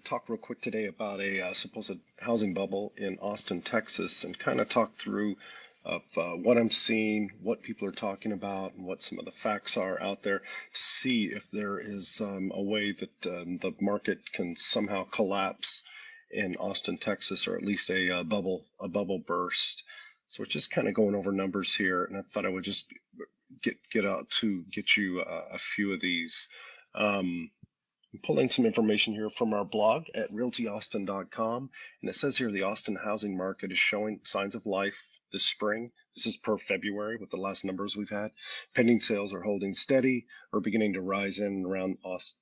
talk real quick today about a supposed housing bubble in Austin, Texas, and kind of talk through of what I'm seeing, what people are talking about, and what some of the facts are out there to see if there is a way that the market can somehow collapse in Austin, Texas, or at least a bubble burst. So we're just kind of going over numbers here, and I thought I would just get out to get you a few of these. I'm pulling some information here from our blog at realtyaustin.com, and it says here the Austin housing market is showing signs of life this spring. This is per February with the last numbers we've had. Pending sales are holding steady or beginning to rise in and around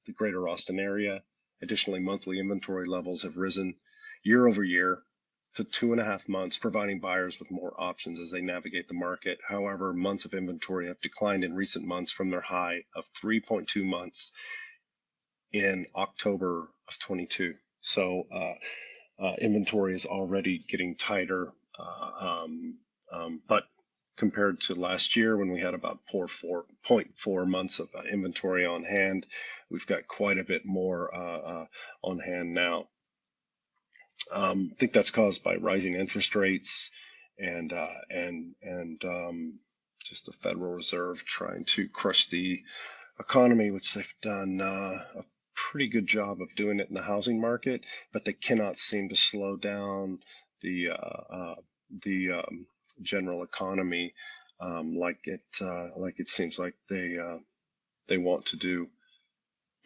the greater Austin area. Additionally, monthly inventory levels have risen year over year to 2.5 months, providing buyers with more options as they navigate the market. However, months of inventory have declined in recent months from their high of 3.2 months in October of 22. So inventory is already getting tighter, but compared to last year when we had about 4.4 months of inventory on hand, we've got quite a bit more on hand now. I think that's caused by rising interest rates and just the Federal Reserve trying to crush the economy, which they've done a pretty good job of doing it in the housing market, but they cannot seem to slow down the general economy like it seems like they want to do.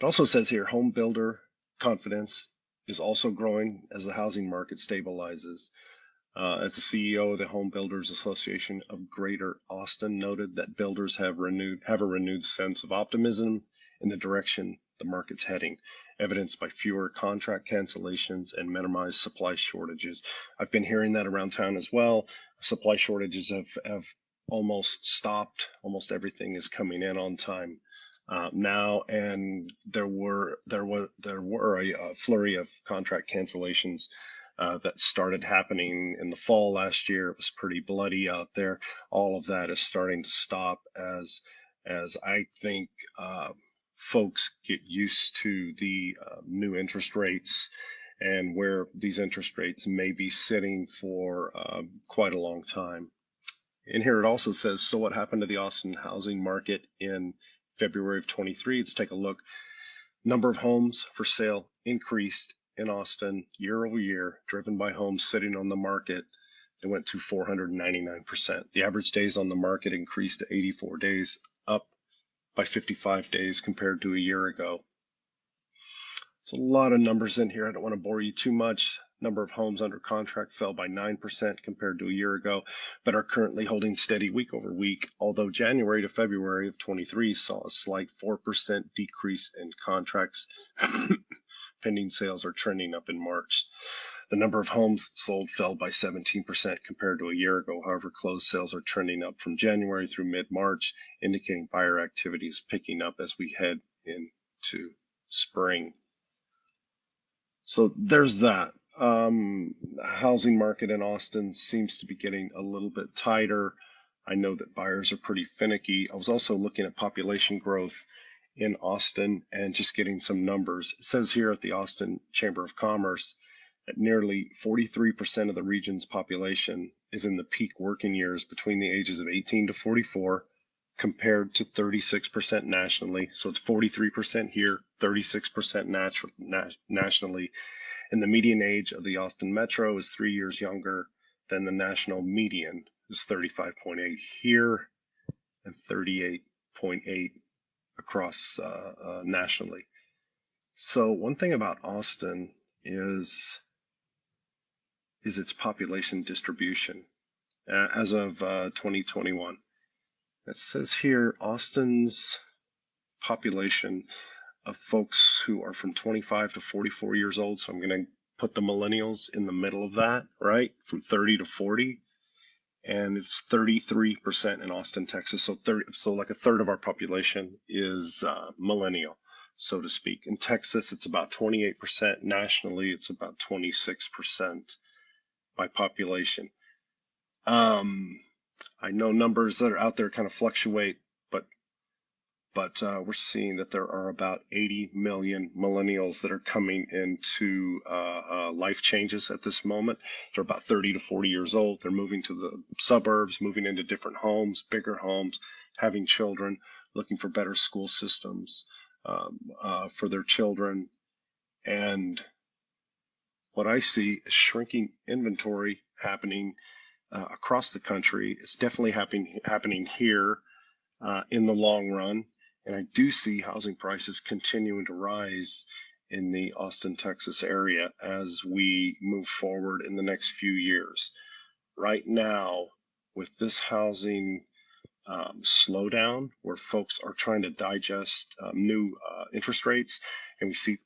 It also says here home builder confidence is also growing as the housing market stabilizes. As the CEO of the Home Builders Association of Greater Austin noted that builders have a renewed sense of optimism in the direction the market's heading, evidenced by fewer contract cancellations and minimized supply shortages. I've been hearing that around town as well. Supply shortages have almost stopped. Almost everything is coming in on time now, and there were a flurry of contract cancellations that started happening in the fall last year. It was pretty bloody out there. All of that is starting to stop as I think folks get used to the new interest rates and where these interest rates may be sitting for quite a long time. In here it also says, so what happened to the Austin housing market in February of 23? Let's take a look. Number of homes for sale increased in Austin year over year, driven by homes sitting on the market. It went to 499%. The average days on the market increased to 84 days, up by 55 days compared to a year ago. It's a lot of numbers in here. I don't want to bore you too much. Number of homes under contract fell by 9% compared to a year ago, but are currently holding steady week over week, although January to February of 23 saw a slight 4% decrease in contracts. Pending sales are trending up in March. The number of homes sold fell by 17% compared to a year ago. However, closed sales are trending up from January through mid-March, indicating buyer activity is picking up as we head into spring. So there's that. Housing market in Austin seems to be getting a little bit tighter. I know that buyers are pretty finicky. I was also looking at population growth in Austin and just getting some numbers. It says here at the Austin Chamber of Commerce that nearly 43% of the region's population is in the peak working years between the ages of 18 to 44, compared to 36% nationally. So it's 43% here, 36% nationally. And the median age of the Austin Metro is 3 years younger than the national median, is 35.8 here and 38.8 across nationally. So one thing about Austin is its population distribution as of 2021. It says here Austin's population of folks who are from 25 to 44 years old. So I'm going to put the millennials in the middle of that, right? From 30 to 40. And it's 33% in Austin, Texas. So like a third of our population is millennial, so to speak. In Texas, it's about 28%. Nationally, it's about 26% by population. I know numbers that are out there kind of fluctuate, but but we're seeing that there are about 80 million millennials that are coming into life changes at this moment. They're about 30 to 40 years old. They're moving to the suburbs, moving into different homes, bigger homes, having children, looking for better school systems for their children. And what I see is shrinking inventory happening across the country. It's definitely happening here in the long run. And I do see housing prices continuing to rise in the Austin, Texas area as we move forward in the next few years. Right now, with this housing slowdown, where folks are trying to digest new interest rates, and we see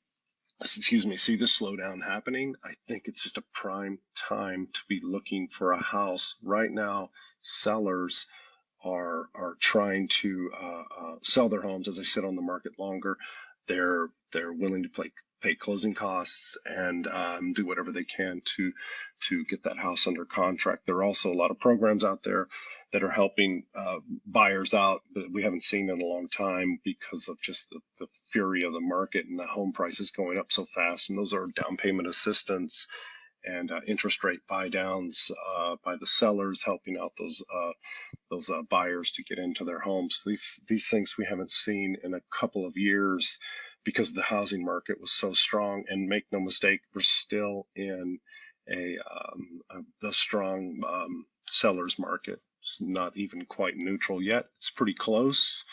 this slowdown happening, I think it's just a prime time to be looking for a house. Right now, sellers are trying to sell their homes as they sit on the market longer. They're willing to pay closing costs and do whatever they can to get that house under contract. There are also a lot of programs out there that are helping buyers out that we haven't seen in a long time because of just the fury of the market and the home prices going up so fast. And those are down payment assistance and interest rate buy downs by the sellers, helping out those buyers to get into their homes. These things we haven't seen in a couple of years because the housing market was so strong. And make no mistake, we're still in a strong seller's market. It's not even quite neutral yet. It's pretty close.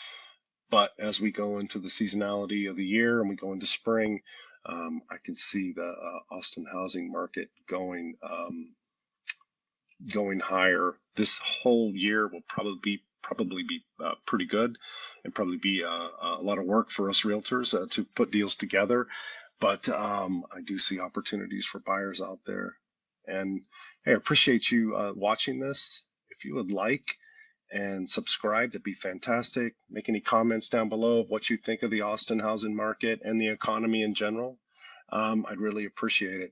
But as we go into the seasonality of the year and we go into spring, I can see the Austin housing market going higher. This whole year will probably be pretty good, and probably be a lot of work for us realtors to put deals together. But I do see opportunities for buyers out there. And hey, I appreciate you watching this. If you would like and subscribe, that'd be fantastic. Make any comments down below of what you think of the Austin housing market and the economy in general. I'd really appreciate it.